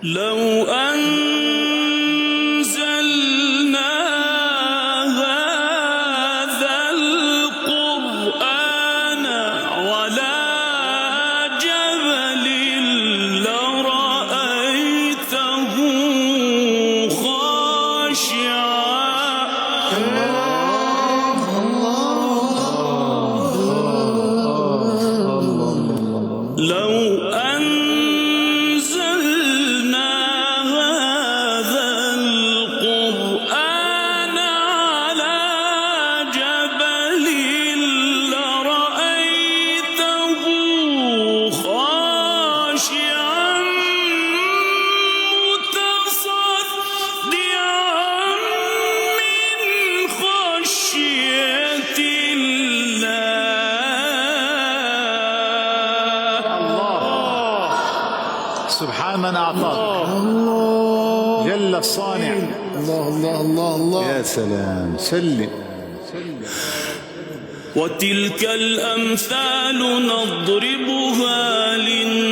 لو أنزلنا هذا القرآن على جبل لرأيته خاشعا. لو أنزلنا هذا القرآن على جبل لرأيته خاشعا متصدعا من خشية الله. سبحان من أعطاك جل الصانع. الله الله الله الله. يا سلام. سلم. وتلك الأمثال نضربها للناس